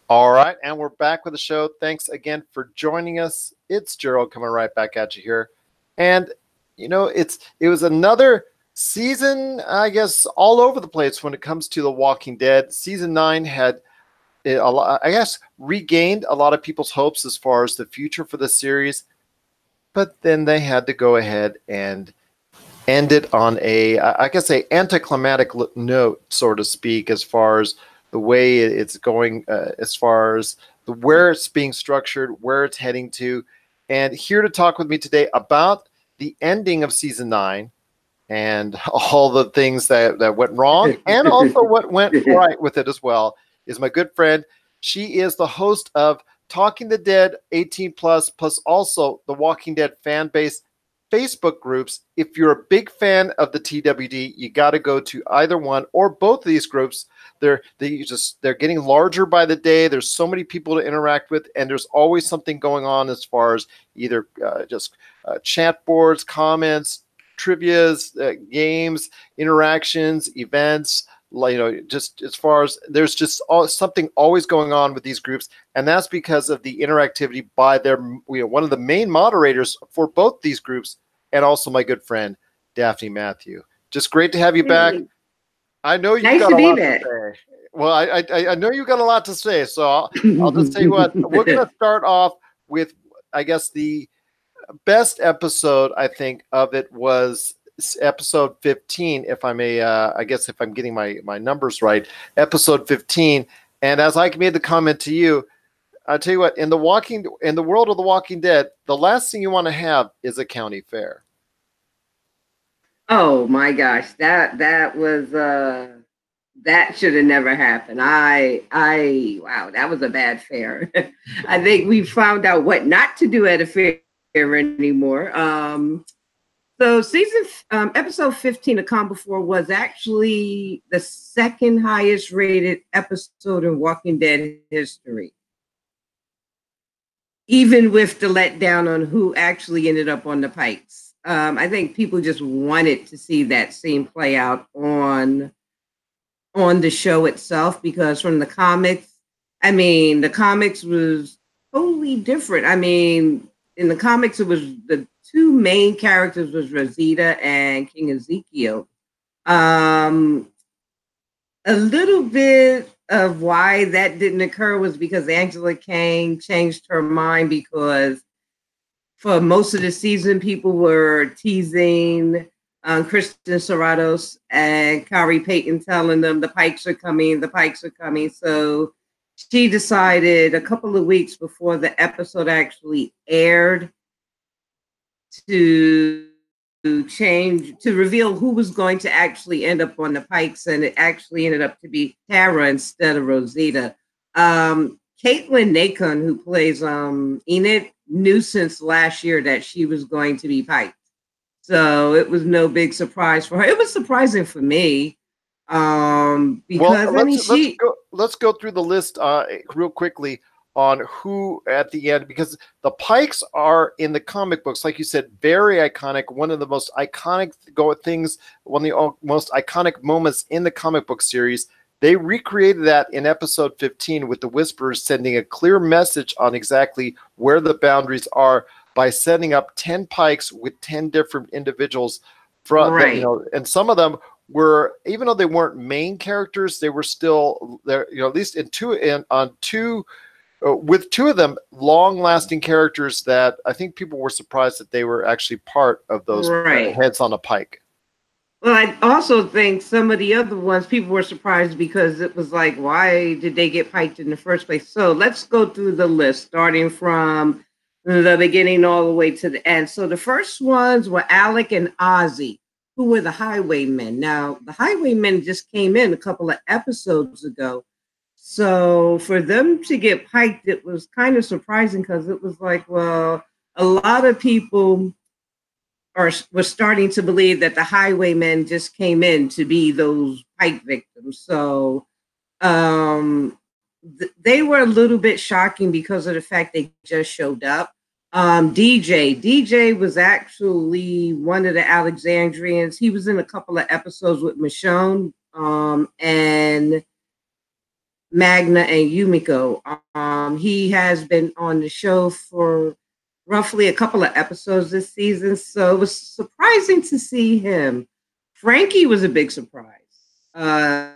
All right, and we're back with the show. Thanks again for joining us. It's Gerald coming right back at you here. And it was another season, I guess, all over the place when it comes to The Walking Dead. Season 9 had a lot, I guess, regained a lot of people's hopes as far as the future for the series, but then they had to go ahead and end it on I guess, a anticlimactic note, so to speak, as far as the way it's going, as far as where it's being structured, where it's heading to. And here to talk with me today about the ending of season 9 and all the things that went wrong and also what went right with it as well is my good friend. She is the host of Talking the Dead 18 plus also the Walking Dead fan base Facebook groups. If you're a big fan of the TWD, you got to go to either one or both of these groups. They're getting larger by the day. There's so many people to interact with, and there's always something going on as far as either just chat boards, comments, trivias, games, interactions, events. Just as far as there's just something always going on with these groups, and that's because of the interactivity by their one of the main moderators for both these groups, and also my good friend Daphne Matthew. Just great to have you back. I know you've got a lot to say. Well, I know you've got a lot to say, so I'll just tell you what. We're going to start off with, I guess, the best episode, I think, of it was episode 15, if I may, I guess if I'm getting my numbers right, episode 15. And as I made the comment to you, I'll tell you what, in the world of The Walking Dead, the last thing you want to have is a county fair. Oh my gosh, that was that should have never happened. Wow, that was a bad fair. I think we found out what not to do at a fair anymore. So episode 15 of Calm Before was actually the second highest rated episode in Walking Dead history. Even with the letdown on who actually ended up on the pikes. I think people just wanted to see that scene play out on the show itself, because from the comics, the comics was totally different. In the comics, it was the two main characters was Rosita and King Ezekiel. A little bit of why that didn't occur was because Angela Kang changed her mind, because for most of the season, people were teasing Kristen Serratos and Kari Payton, telling them the pikes are coming, the pikes are coming. So she decided a couple of weeks before the episode actually aired to reveal who was going to actually end up on the pikes, and it actually ended up to be Tara instead of Rosita. Caitlin Nacon, who plays Enid, knew since last year that she was going to be piked. So it was no big surprise for her. It was surprising for me. Because let's go through the list real quickly on who at the end, because the pikes are in the comic books, like you said, very iconic. One of the most iconic things, one of the most iconic moments in the comic book series. They recreated that in episode 15 with the Whisperers sending a clear message on exactly where the boundaries are by setting up 10 pikes with 10 different individuals. Right. And some of them were, even though they weren't main characters, they were still there, at least with two of them, long-lasting characters that I think people were surprised that they were actually part of those heads on a pike. Well, I also think some of the other ones, people were surprised because it was like, why did they get piked in the first place? So let's go through the list, starting from the beginning all the way to the end. So the first ones were Alec and Ozzy, who were the Highwaymen. Now, the Highwaymen just came in a couple of episodes ago. So for them to get piked, it was kind of surprising, because it was like, well, a lot of people were starting to believe that the Highwaymen just came in to be those pike victims. So they were a little bit shocking because of the fact they just showed up. DJ was actually one of the Alexandrians. He was in a couple of episodes with Michonne, and Magna and Yumiko. He has been on the show for roughly a couple of episodes this season, so it was surprising to see him. Frankie was a big surprise. Uh,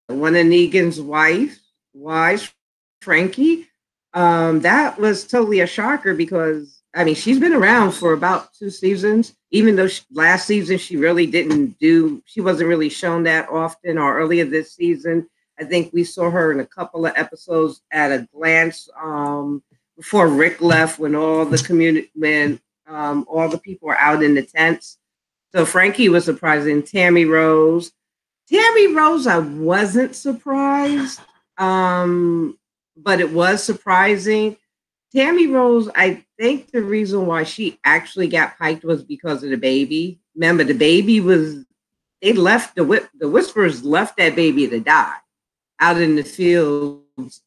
One of Negan's wives, Frankie. That was totally a shocker because I mean she's been around for about 2 seasons. Even though last season she really didn't do, she wasn't really shown that often. Or earlier this season, I think we saw her in a couple of episodes at a glance before Rick left when all the people were out in the tents. So Frankie was surprising. Tammy Rose, I wasn't surprised, but it was surprising. Tammy Rose, I think the reason why she actually got piked was because of the baby. Remember, the baby was, they left, the Whisperers left that baby to die out in the fields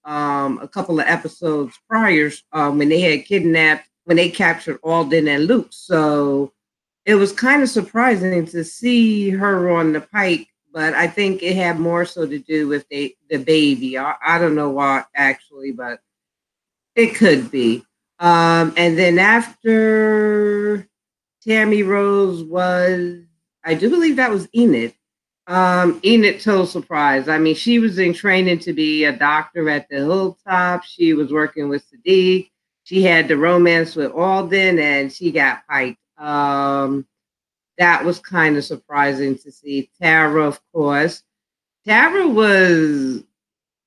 a couple of episodes prior when they had kidnapped, when they captured Alden and Luke. So it was kind of surprising to see her on the pike, but I think it had more so to do with the baby. I don't know why actually, but it could be. And then after Tammy Rose was, I do believe that was Enid. Enid total surprise. I mean, she was in training to be a doctor at the Hilltop. She was working with Sadiq. She had the romance with Alden, and she got piked. That was kind of surprising to see. Tara, of course. Tara was,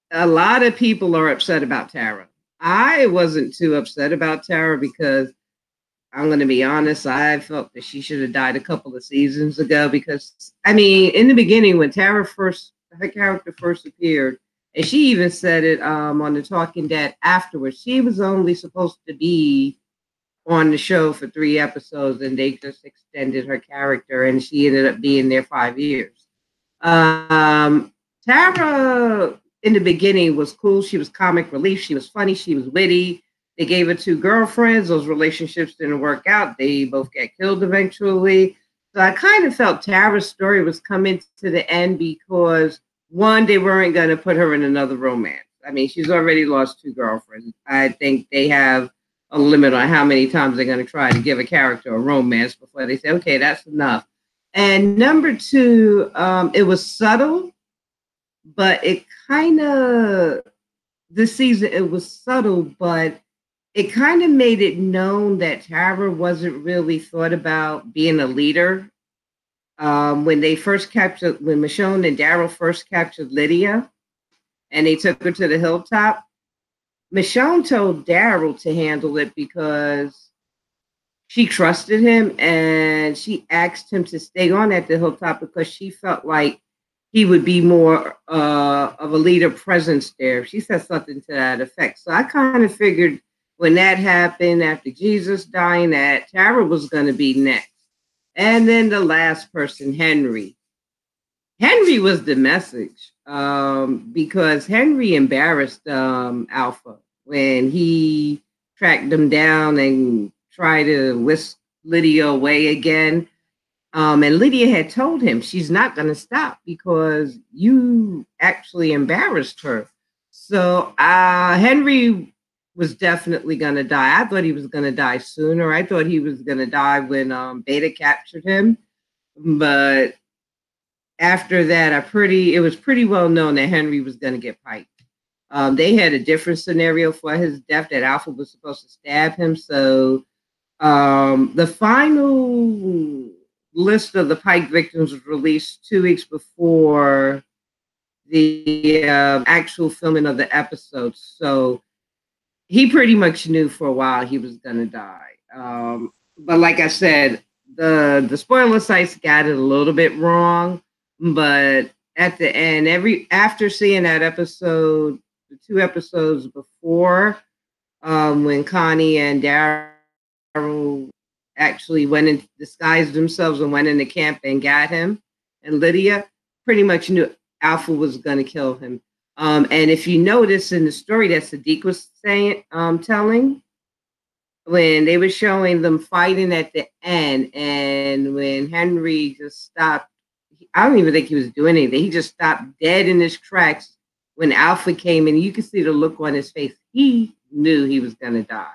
a lot of people are upset about Tara. I wasn't too upset about Tara because I'm going to be honest, I felt that she should have died a couple of seasons ago because, I mean, in the beginning when her character first appeared, and she even said it on the Talking Dead afterwards, she was only supposed to be on the show for 3 episodes and they just extended her character and she ended up being there 5 years. Tara in the beginning was cool. She was comic relief. She was funny. She was witty. They gave her 2 girlfriends. Those relationships didn't work out. They both got killed eventually. So I kind of felt Tara's story was coming to the end because, one, they weren't going to put her in another romance. I mean, she's already lost 2 girlfriends. I think they have a limit on how many times they're going to try to give a character a romance before they say, okay, that's enough. And number 2, it was subtle, but it kind of, this season, it was subtle, but it kind of made it known that Tara wasn't really thought about being a leader. When when Michonne and Daryl first captured Lydia and they took her to the Hilltop, Michonne told Daryl to handle it because she trusted him and she asked him to stay on at the Hilltop because she felt like he would be more of a leader presence there. She said something to that effect. So I kind of figured when that happened after Jesus dying that Tara was going to be next. And then the last person, Henry. Henry was the message because Henry embarrassed Alpha when he tracked them down and tried to whisk Lydia away again. And Lydia had told him she's not going to stop because you actually embarrassed her. So Henry was definitely going to die. I thought he was going to die sooner. I thought he was going to die when Beta captured him. But after that, it was pretty well known that Henry was going to get piked. They had a different scenario for his death that Alpha was supposed to stab him. So the final list of the pike victims was released 2 weeks before the actual filming of the episode. So he pretty much knew for a while he was going to die. But like I said, the spoiler sites got it a little bit wrong. But at the end, after seeing that episode, the 2 episodes before, when Connie and Daryl actually went and disguised themselves and went into camp and got him, and Lydia pretty much knew Alpha was going to kill him. And if you notice in the story that Sadiq was telling, when they were showing them fighting at the end, and when Henry just stopped, I don't even think he was doing anything. He just stopped dead in his tracks when Alpha came in, you could see the look on his face. He knew he was going to die.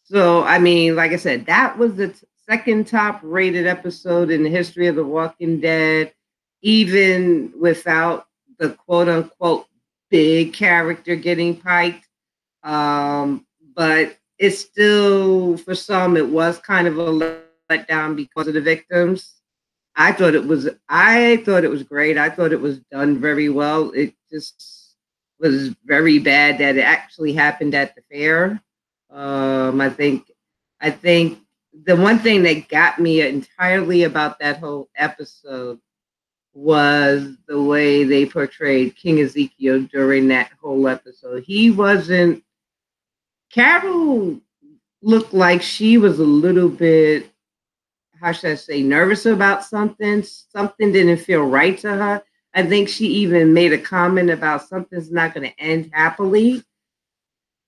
So, I mean, like I said, that was the second top rated episode in the history of The Walking Dead, even without the quote unquote big character getting piked. But it's still, for some, it was kind of a letdown because of the victims. I thought it was great. I thought it was done very well. It just was very bad that it actually happened at the fair. I think the one thing that got me entirely about that whole episode was the way they portrayed King Ezekiel during that whole episode. He wasn't. Carol looked like she was a little bit, how should I say, nervous about something. Something didn't feel right to her. I think she even made a comment about something's not going to end happily.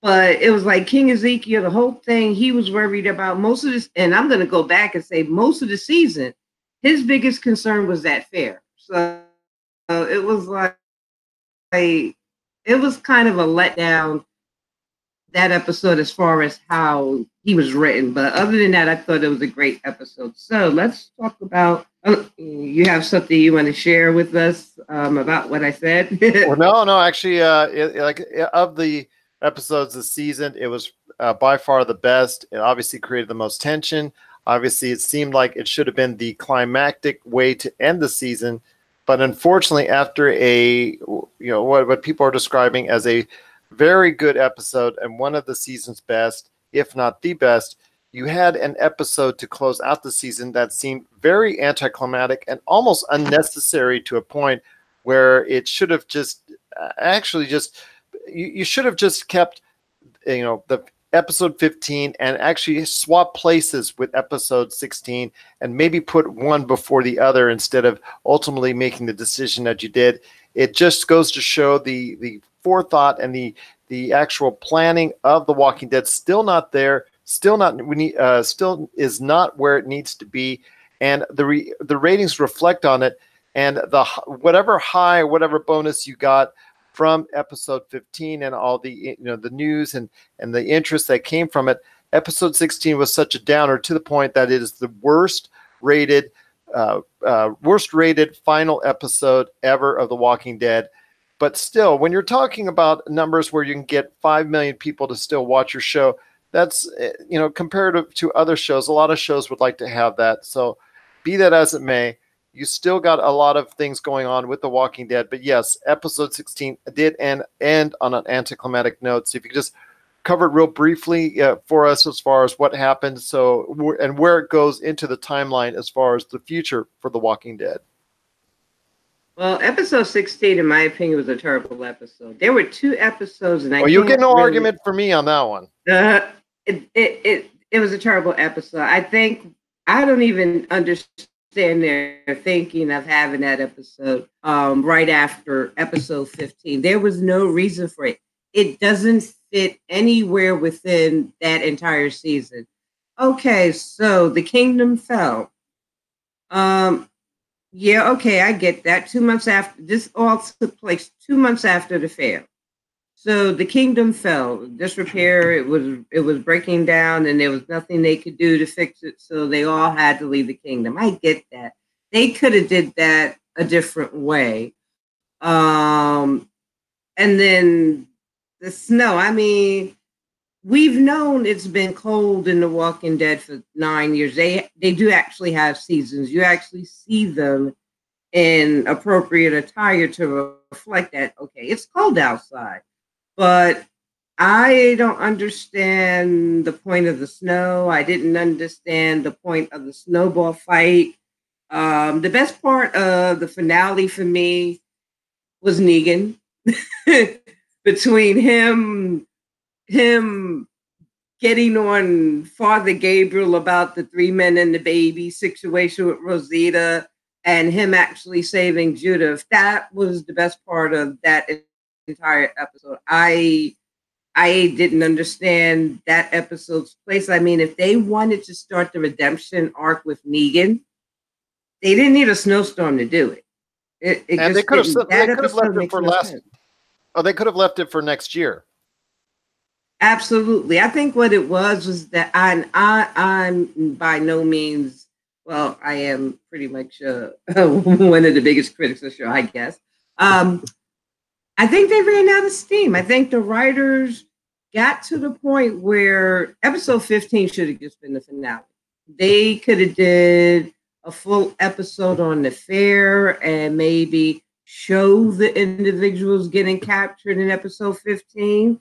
But it was like King Ezekiel, the whole thing, he was worried about most of this. And I'm going to go back and say most of the season, his biggest concern was that fair. So it was like, it was kind of a letdown, that episode, as far as how he was written. But other than that, I thought it was a great episode. So let's talk about, you have something you want to share with us about what I said? Well, no, actually, of the episodes this season, it was by far the best. It obviously created the most tension. Obviously, it seemed like it should have been the climactic way to end the season. But unfortunately, after what people are describing as a very good episode and one of the season's best, if not the best, you had an episode to close out the season that seemed very anticlimactic and almost unnecessary, to a point where it should have just you should have just kept the episode 15 and actually swap places with episode 16 and maybe put one before the other instead of ultimately making the decision that you did. It just goes to show the forethought and the actual planning of The Walking Dead still not there, still is not where it needs to be, and the ratings reflect on it. And the whatever high, whatever bonus you got from episode 15 and all the the news and the interest that came from it, episode 16 was such a downer, to the point that it is the worst rated final episode ever of The Walking Dead. But still, when you're talking about numbers where you can get 5 million people to still watch your show, that's, comparative to other shows, a lot of shows would like to have that. So be that as it may, you still got a lot of things going on with The Walking Dead. But yes, episode 16 did end on an anticlimactic note. So if you could just cover it real briefly for us as far as what happened, and where it goes into the timeline as far as the future for The Walking Dead. Well, episode 16, in my opinion, was a terrible episode. There were two episodes, and you'll get no argument for me on that one. It was a terrible episode. I don't even understand their thinking of having that episode right after episode 15. There was no reason for it. It doesn't fit anywhere within that entire season. Okay, so the kingdom fell. Yeah, okay, I get that. 2 months after, this all took place 2 months after the fair. So the kingdom fell, disrepair. It was breaking down, and there was nothing they could do to fix it. So they all had to leave the kingdom. I get that. They could have did that a different way. And then the snow. I mean, we've known it's been cold in The Walking Dead for 9 years. They do actually have seasons. You actually see them in appropriate attire to reflect that, okay, it's cold outside. But I don't understand the point of the snow. I didn't understand the point of the snowball fight. The best part of the finale for me was Negan. Between him getting on Father Gabriel about the 3 men and the baby situation with Rosita, and him actually saving Judith. That was the best part of that entire episode. I didn't understand that episode's place. I mean, if they wanted to start the redemption arc with Negan, they didn't need a snowstorm to do it. They could have left it for last. Oh, they could have left it for next year. Absolutely. I think what it was that I'm by no means, well, I am pretty much one of the biggest critics of the show, I guess. I think they ran out of steam. I think the writers got to the point where episode 15 should have just been the finale. They could have did a full episode on the fair and maybe show the individuals getting captured in episode 15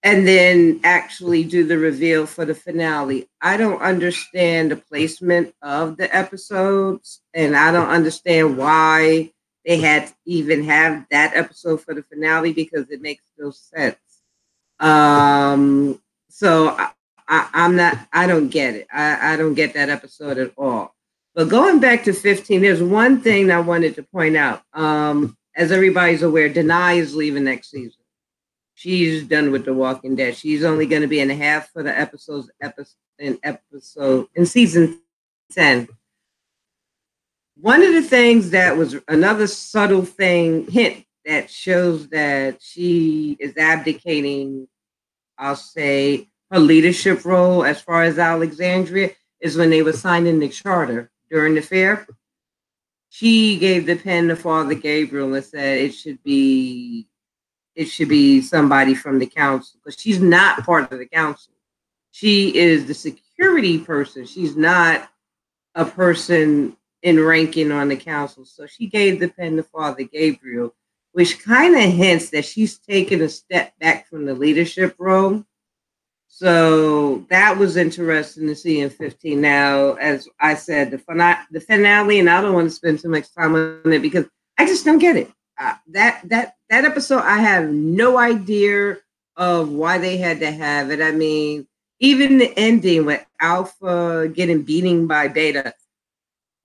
and then actually do the reveal for the finale. I don't understand the placement of the episodes, and I don't understand why they had to even have that episode for the finale because it makes no sense. So I'm not. I don't get it. I don't get that episode at all. But going back to 15, there's one thing I wanted to point out. As everybody's aware, Denai is leaving next season. She's done with The Walking Dead. She's only going to be in half of the episodes in season 10. One of the things that was another subtle hint that shows that she is abdicating, I'll say, her leadership role as far as Alexandria is when they were signing the charter during the fair. She gave the pen to Father Gabriel and said it should be somebody from the council, because she's not part of the council. She is the security person. She's not a person in ranking on the council. So she gave the pen to Father Gabriel, which kind of hints that she's taken a step back from the leadership role. So that was interesting to see in 15. Now, as I said, the finale, and I don't want to spend too much time on it because I just don't get it. That episode, I have no idea of why they had to have it. I mean, even the ending with Alpha getting beaten by Beta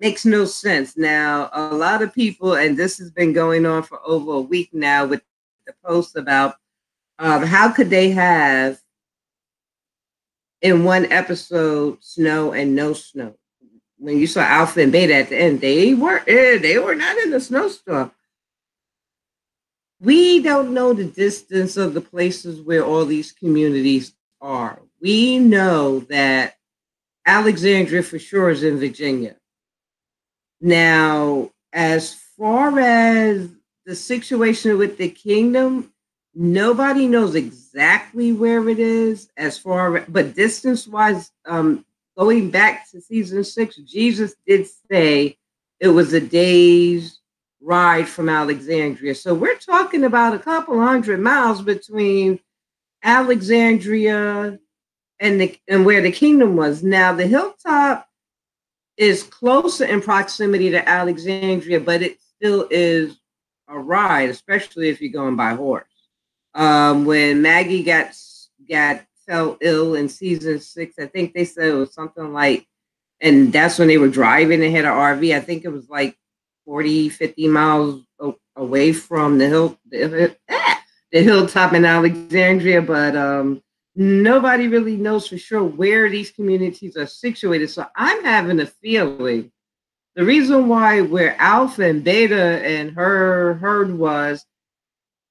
makes no sense. Now, a lot of people, and this has been going on for over a week now with the posts about how could they have in one episode snow and no snow. When you saw Alpha and Beta at the end, they were not in the snowstorm. We don't know the distance of the places where all these communities are. We know that Alexandria for sure is in Virginia. Now, as far as the situation with the kingdom, nobody knows exactly where it is but distance-wise, going back to season 6, Jesus did say it was a day's ride from Alexandria. So we're talking about a couple 100 miles between Alexandria and where the kingdom was. Now, the hilltop is closer in proximity to Alexandria, but it still is a ride, especially if you're going by horse. When Maggie fell ill in season 6, I think they said it was something like, and that's when they were driving and had an RV. I think it was like 40, 50 miles away from the hilltop in Alexandria, but nobody really knows for sure where these communities are situated. So I'm having a feeling the reason why where Alpha and Beta and her herd was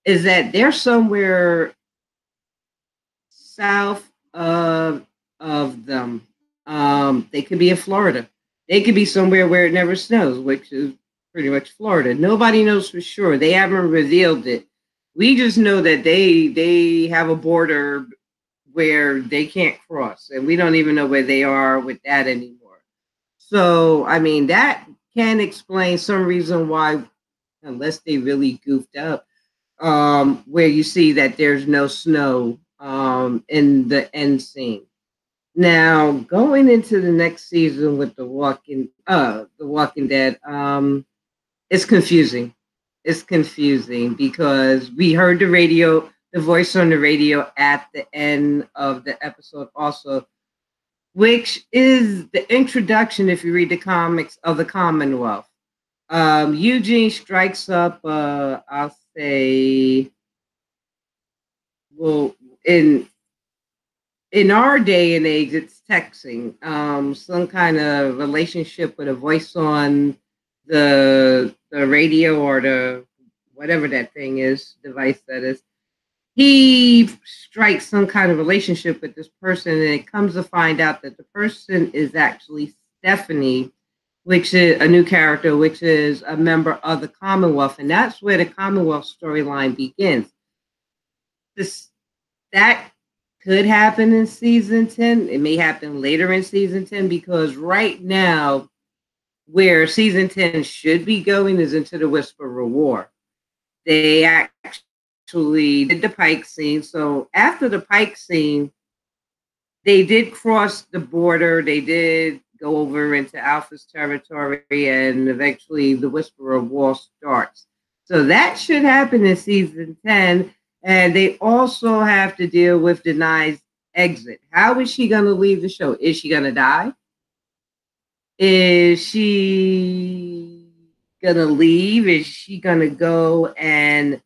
is that they're somewhere south of them. They could be in Florida. They could be somewhere where it never snows, which is pretty much Florida. Nobody knows for sure. They haven't revealed it. We just know that they have a border where they can't cross, and we don't even know where they are with that anymore. So, I mean, that can explain some reason why, unless they really goofed up, where you see that there's no snow in the end scene. Now, going into the next season with the Walking Dead, it's confusing. It's confusing because we heard the voice on the radio at the end of the episode also, which is the introduction, if you read the comics, of the Commonwealth. Eugene strikes up, I'll say, well, in our day and age, it's texting, some kind of relationship with a voice on the radio or whatever that thing is, device that is. He strikes some kind of relationship with this person, and it comes to find out that the person is actually Stephanie, which is a new character, which is a member of the Commonwealth, and that's where the Commonwealth storyline begins. This that could happen in season 10. It may happen later in season 10 because right now, where season 10 should be going is into the Whisperer War. They actually did the Pike scene. So after the Pike scene, they did cross the border. They did go over into Alpha's territory, and eventually the Whisperer War starts. So that should happen in season 10. And they also have to deal with Denai's exit. How is she going to leave the show? Is she going to die? Is she going to leave? Is she going to go and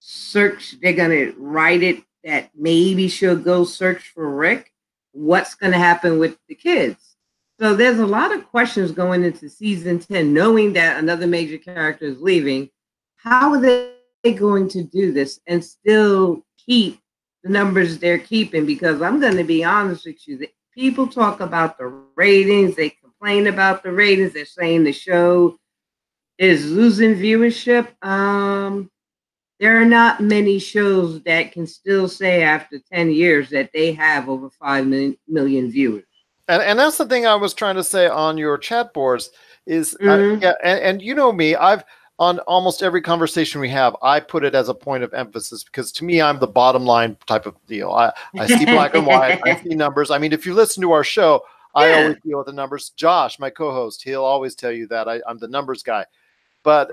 search? They're going to write it that maybe she'll go search for Rick. What's going to happen with the kids? So there's a lot of questions going into season 10, knowing that another major character is leaving. How are they going to do this and still keep the numbers they're keeping? Because I'm going to be honest with you, people talk about the ratings, they complain about the ratings, they're saying the show is losing viewership. There are not many shows that can still say after 10 years that they have over 5 million viewers. And that's the thing I was trying to say on your chat boards is, and you know me, I've on almost every conversation we have, I put it as a point of emphasis because to me, I'm the bottom line type of deal. I see black and white, I see numbers. I mean, if you listen to our show, I always deal with the numbers. Josh, my co-host, he'll always tell you that I'm the numbers guy. But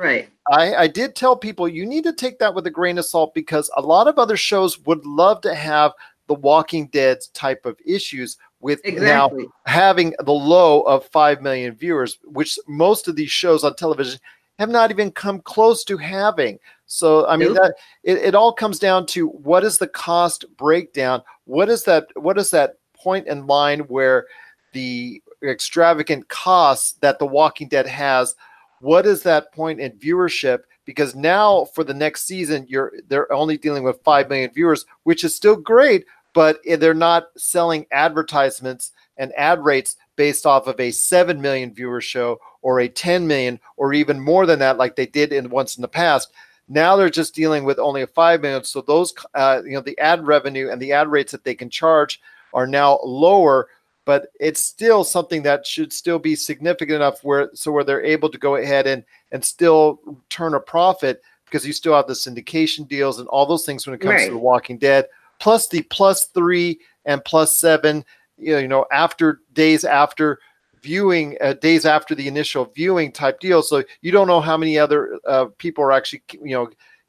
I did tell people you need to take that with a grain of salt because a lot of other shows would love to have the Walking Dead type of issues with now having the low of 5 million viewers, which most of these shows on television have not even come close to having. So, I mean, that it all comes down to what is the cost breakdown? What is that point in line where the extravagant costs that The Walking Dead has, what is that point in viewership? Because now for the next season, they're only dealing with 5 million viewers, which is still great, but they're not selling advertisements and ad rates based off of a 7 million viewer show or a 10 million or even more than that, like they did once in the past. Now they're just dealing with only a 5 million. So those, the ad revenue and the ad rates that they can charge are now lower, but it's still something that should still be significant enough where they're able to go ahead and still turn a profit because you still have the syndication deals and all those things when it comes to The Walking Dead, plus the +3 and +7, after days after viewing, days after the initial viewing type deal. So you don't know how many other people are actually,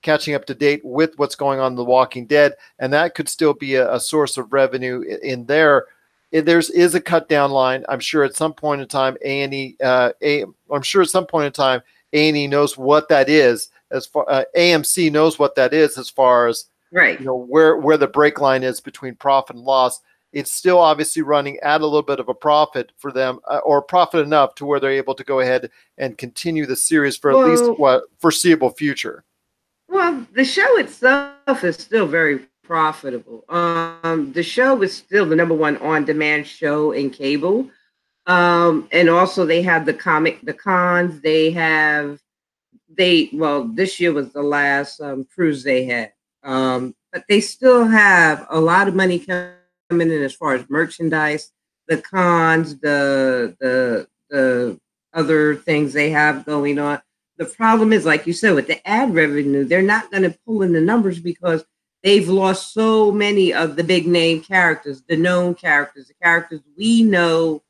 catching up to date with what's going on in The Walking Dead. And that could still be a source of revenue in there. There is a cut down line. I'm sure at some point in time, A&E knows what that is. As far AMC knows what that is as far as where the break line is between profit and loss. It's still obviously running at a little bit of a profit for them, or profit enough to where they're able to go ahead and continue the series for at least foreseeable future. Well, the show itself is still very profitable. The show is still the #1 on-demand show in cable. And also they have the cons. This year was the last cruise they had. But they still have a lot of money coming in as far as merchandise, the cons, the other things they have going on. The problem is, like you said, with the ad revenue, they're not going to pull in the numbers because they've lost so many of the big name characters, the known characters, the characters we know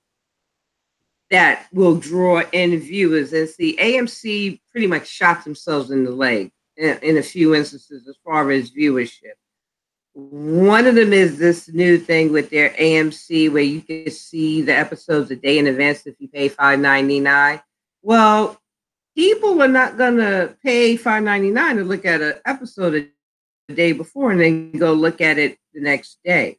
that will draw in viewers. And see, AMC pretty much shot themselves in the leg in a few instances as far as viewership. One of them is this new thing with their AMC where you can see the episodes a day in advance if you pay $5.99. Well, people are not going to pay $5.99 to look at an episode a day before and then go look at it the next day.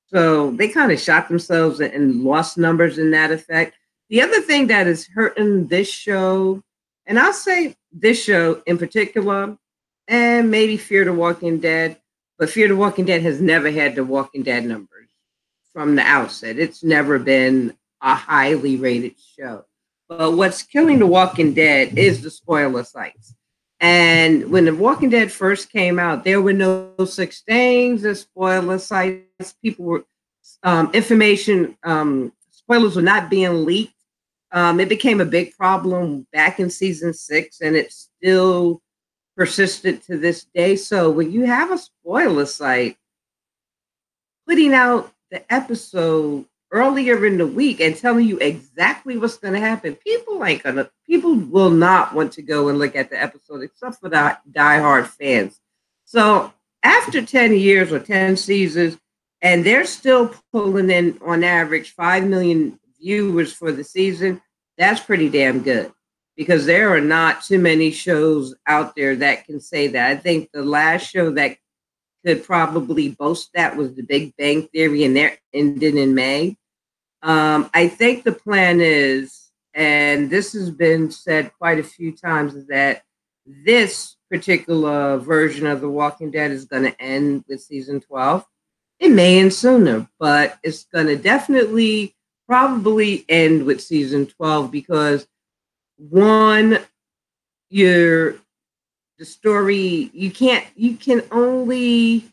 So they kind of shot themselves and lost numbers in that effect. The other thing that is hurting this show, and I'll say this show in particular, and maybe Fear the Walking Dead. But Fear the Walking Dead has never had the Walking Dead numbers from the outset. It's never been a highly rated show. But what's killing The Walking Dead is the spoiler sites. And when The Walking Dead first came out, there were no such things as spoiler sites. People were information spoilers were not being leaked. It became a big problem back in season 6, and it's still persistent to this day. So when you have a spoiler site putting out the episode earlier in the week and telling you exactly what's going to happen, people will not want to go and look at the episode except for the diehard fans. So after 10 years or 10 seasons, and they're still pulling in on average 5 million viewers for the season, that's pretty damn good, because there are not too many shows out there that can say that. I think the last show that could probably boast that was The Big Bang Theory, and they're ending in May. I think the plan is, and this has been said quite a few times, is that this particular version of The Walking Dead is going to end with season 12. It may end sooner, but it's going to definitely probably end with season 12 because one, the story, you can only,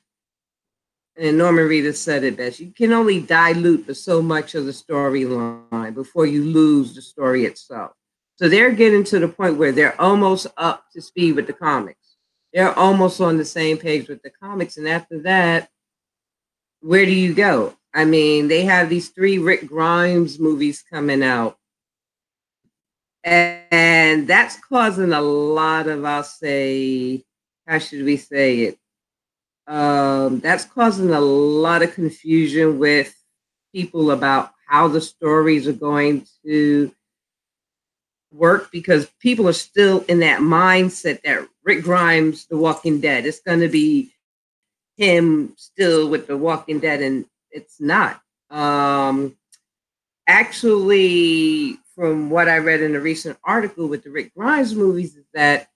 and Norman Reedus said it best, you can only dilute so much of the storyline before you lose the story itself. So they're getting to the point where they're almost up to speed with the comics. They're almost on the same page with the comics. And after that, where do you go? I mean, they have these 3 Rick Grimes movies coming out. And that's causing a lot of, I'll say, how should we say it? That's causing a lot of confusion with people about how the stories are going to work, because people are still in that mindset that Rick Grimes, The Walking Dead, it's going to be him still with The Walking Dead, and it's not. Actually, from what I read in a recent article with the Rick Grimes movies, is that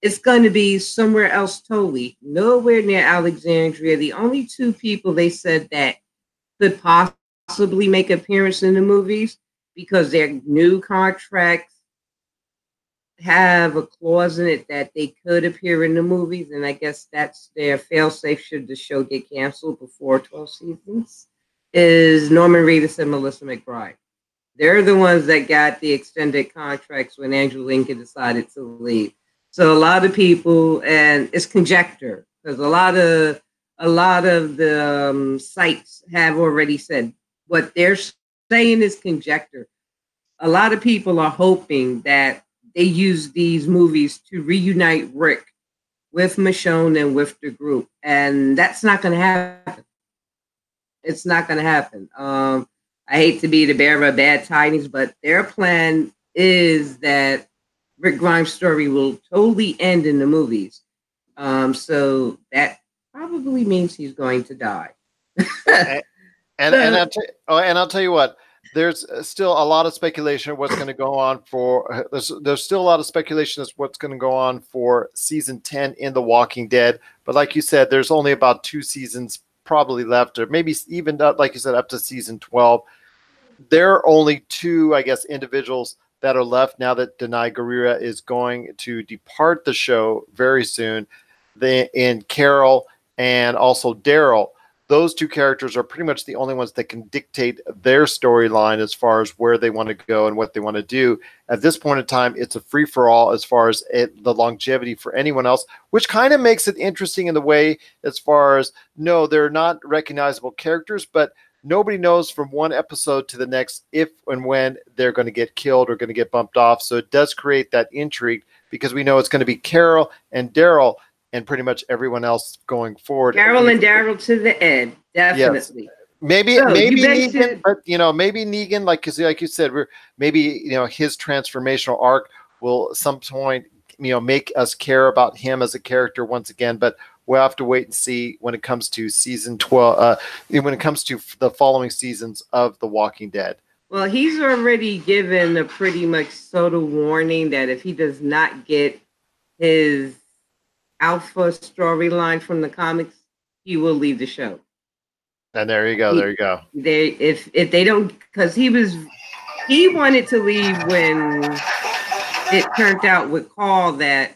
it's going to be somewhere else totally, nowhere near Alexandria. The only 2 people they said that could possibly make appearance in the movies, because their new contracts have a clause in it that they could appear in the movies, and I guess that's their fail-safe should the show get canceled before 12 seasons, is Norman Reedus and Melissa McBride. They're the ones that got the extended contracts when Andrew Lincoln decided to leave. So a lot of people, and it's conjecture, because a lot of the sites have already said what they're saying is conjecture. A lot of people are hoping that they use these movies to reunite Rick with Michonne and with the group, and that's not going to happen. It's not going to happen. I hate to be the bearer of bad tidings, but their plan is that Rick Grimes' story will totally end in the movies. So that probably means he's going to die. and I'll tell you what. There's still a lot of speculation of what's going to go on for. There's still a lot of speculation as what's going to go on for season 10 in The Walking Dead. But like you said, there's only about 2 seasons probably left, or maybe even like you said, up to season 12. There are only 2, I guess, individuals that are left now that Danai Gurira is going to depart the show very soon. In Carol and also Daryl. Those 2 characters are pretty much the only ones that can dictate their storyline as far as where they want to go and what they want to do. At this point in time, it's a free-for-all as far as the longevity for anyone else, which kind of makes it interesting in the way as far as, no, they're not recognizable characters, but nobody knows from one episode to the next if and when they're going to get killed or going to get bumped off. So it does create that intrigue, because we know it's going to be Carol and Daryl and pretty much everyone else going forward. Carol and Daryl to the end, definitely. Yes. Maybe Negan, but maybe Negan, like you said, maybe his transformational arc will at some point make us care about him as a character once again. But we'll have to wait and see when it comes to season 12. When it comes to the following seasons of The Walking Dead. Well, he's already given a pretty much sort of warning that if he does not get his Alpha storyline from the comics, he will leave the show. And there you go. There you go. If they don't, because he wanted to leave when it turned out with Carl that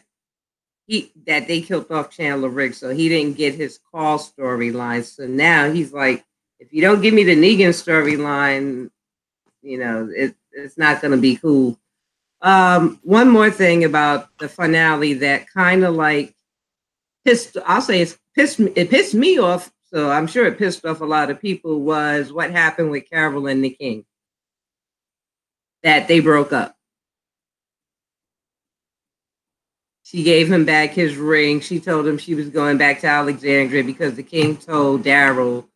they killed off Chandler Riggs, so he didn't get his Carl storyline. So now he's like, if you don't give me the Negan storyline, it's not going to be cool. One more thing about the finale that kind of like it pissed me off. So I'm sure it pissed off a lot of people was what happened with Carol and the King. That they broke up. She gave him back his ring. She told him she was going back to Alexandria because the King told Daryl,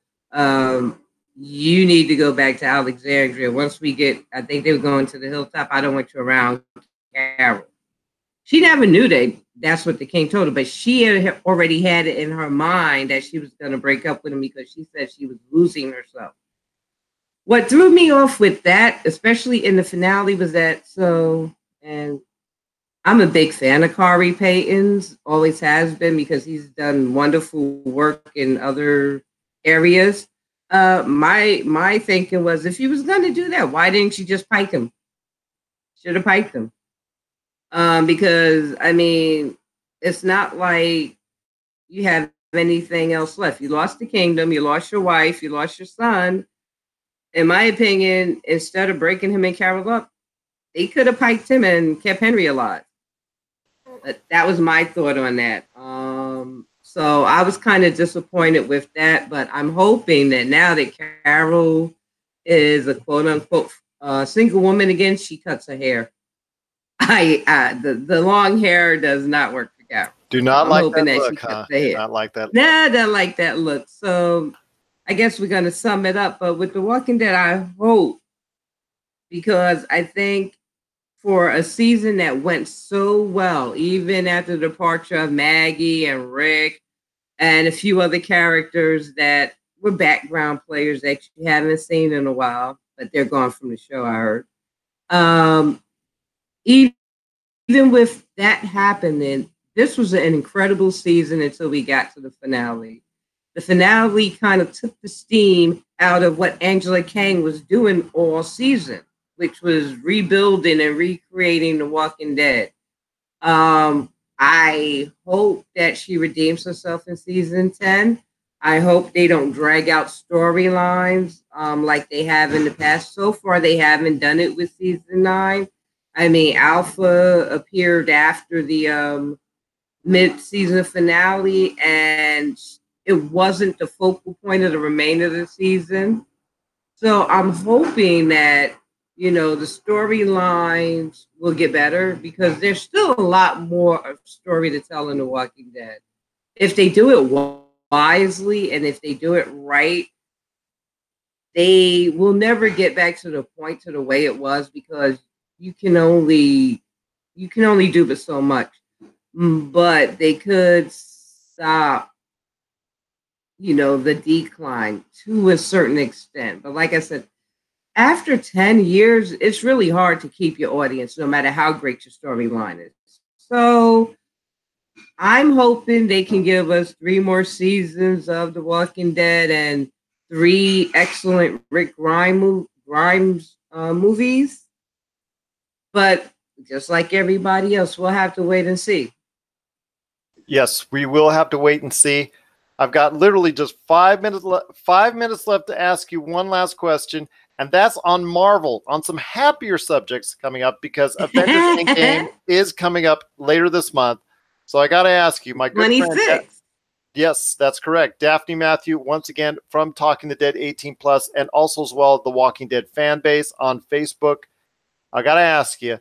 you need to go back to Alexandria. Once we get, I think they were going to the hilltop. I don't want you around Carol. She never knew that's what the King told her, but she had already had it in her mind that she was going to break up with him because she said she was losing herself. What threw me off with that, especially in the finale, was that and I'm a big fan of Kari Payton's, always has been, because he's done wonderful work in other areas. My thinking was, if he was going to do that, why didn't you just pike him? Should have piked him. Because, I mean, it's not like you have anything else left. You lost the kingdom, you lost your wife, you lost your son. In my opinion, instead of breaking him and Carol up, they could have piked him and kept Henry alive. That was my thought on that. So I was kind of disappointed with that, but I'm hoping that now that Carol is a quote unquote single woman again, she cuts her hair. The long hair does not work for Carol. Do not like that look, huh? Do not like that. Nah, I don't like that look. So I guess we're going to sum it up. But with The Walking Dead, I hope, because I think for a season that went so well, even after the departure of Maggie and Rick and a few other characters that were background players that you haven't seen in a while, but they're gone from the show, I heard. Even with that happening, this was an incredible season until we got to the finale. The finale kind of took the steam out of what Angela Kang was doing all season, which was rebuilding and recreating The Walking Dead. I hope that she redeems herself in season 10. I hope they don't drag out storylines like they have in the past. So far, they haven't done it with season 9. I mean, Alpha appeared after the mid-season finale, and it wasn't the focal point of the remainder of the season. So I'm hoping that, the storylines will get better, because there's still a lot more of story to tell in The Walking Dead. If they do it wisely and if they do it right, they will never get back to the way it was, because you can only do but so much. But they could stop, the decline to a certain extent. But like I said, after 10 years, it's really hard to keep your audience, no matter how great your storyline is. So I'm hoping they can give us 3 more seasons of The Walking Dead and 3 excellent Rick Grimes movies. But just like everybody else, we'll have to wait and see. Yes, we will have to wait and see. I've got literally just 5 minutes left to ask you one last question, and that's on Marvel, on some happier subjects coming up, because Avengers Endgame is coming up later this month. So I got to ask you, my good 26. friend. Yes, that's correct. Daphne Matthew, once again, from Talking the Dead 18+, and also as well the Walking Dead fan base on Facebook. I got to ask you,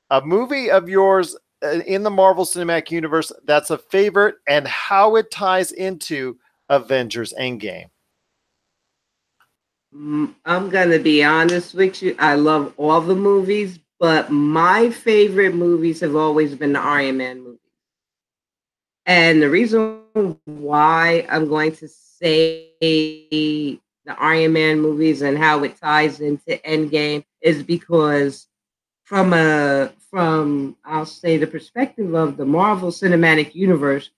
a movie of yours in the Marvel Cinematic Universe that's a favorite, and how it ties into Avengers Endgame. I'm going to be honest with you. I love all the movies, but my favorite movies have always been the Iron Man movies. And the reason why I'm going to say the Iron Man movies and how it ties into Endgame is because from I'll say the perspective of the Marvel Cinematic Universe,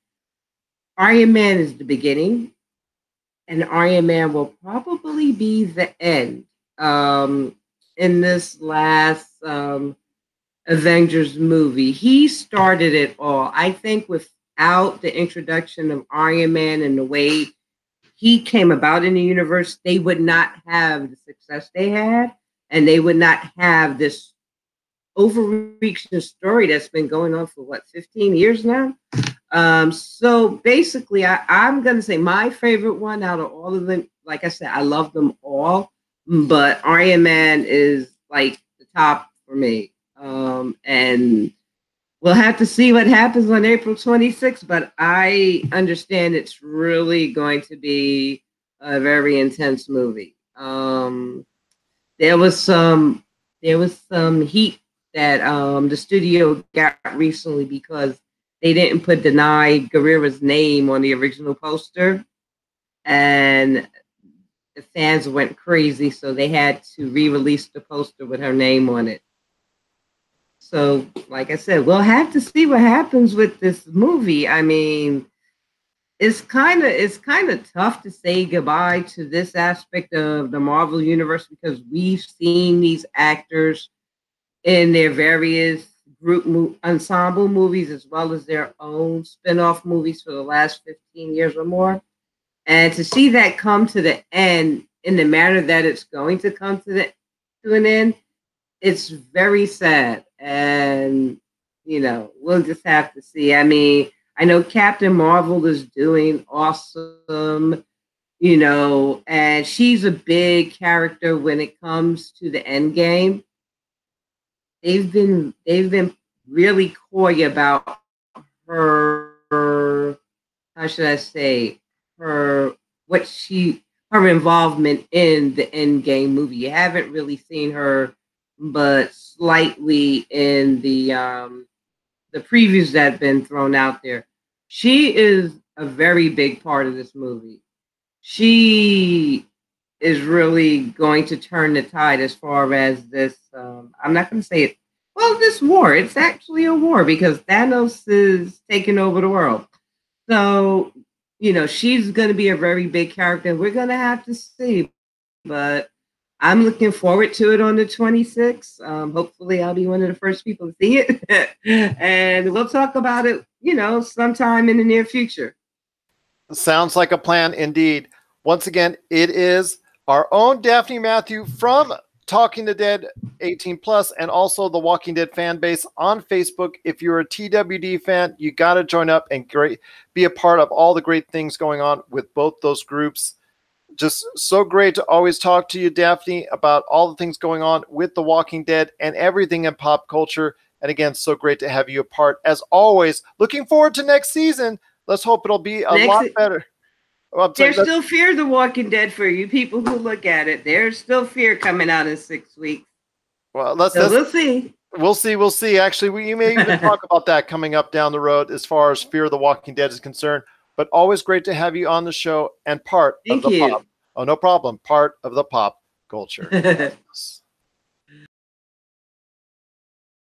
Iron Man is the beginning, and Iron Man will probably be the end. Um, in this last Avengers movie, he started it all. I think without the introduction of Iron Man and the way he came about in the universe, they would not have the success they had, and they would not have this overreaching story that's been going on for what 15 years now. So basically, I'm gonna say my favorite one out of all of them. Like I said, I love them all, but Iron Man is like the top for me. And we'll have to see what happens on April 26th. But I understand it's really going to be a very intense movie. There was some heat that the studio got recently because they didn't put Denai Guerrera's name on the original poster, and the fans went crazy, so they had to re-release the poster with her name on it. So, like I said, we'll have to see what happens with this movie. I mean, it's kind of tough to say goodbye to this aspect of the Marvel universe because we've seen these actors in their various ensemble movies as well as their own spin-off movies for the last 15 years or more. And to see that come to the end in the manner that it's going to come to an end, it's very sad. And we'll just have to see. I mean, I know Captain Marvel is doing awesome, and she's a big character when it comes to the end game. They've been really coy about her, how should I say, her what she her involvement in the end game movie. You haven't really seen her but slightly in the previews that have been thrown out there. She is a very big part of this movie. She is really going to turn the tide as far as this. I'm not going to say it. Well, this war. It's actually a war because Thanos is taking over the world. So, she's going to be a very big character. We're going to have to see. But I'm looking forward to it on the 26th. Hopefully, I'll be one of the first people to see it. And we'll talk about it, sometime in the near future. Sounds like a plan indeed. Once again, it is our own Daphne Matthew from Talking the Dead 18 plus and also the Walking Dead fan base on Facebook. If you're a TWD fan, you got to join up and be a part of all the great things going on with both those groups. Just so great to always talk to you, Daphne, about all the things going on with The Walking Dead and everything in pop culture. And again, so great to have you a part. As always, looking forward to next season. Let's hope it'll be a lot better. There's still fear of The Walking Dead for you people who look at it. There's still fear coming out in 6 weeks. Well, we'll see. We'll see. Actually, we may even talk about that coming up down the road as far as Fear of the Walking Dead is concerned. But always great to have you on the show and part of the pop. Oh, no problem. Part of the pop culture.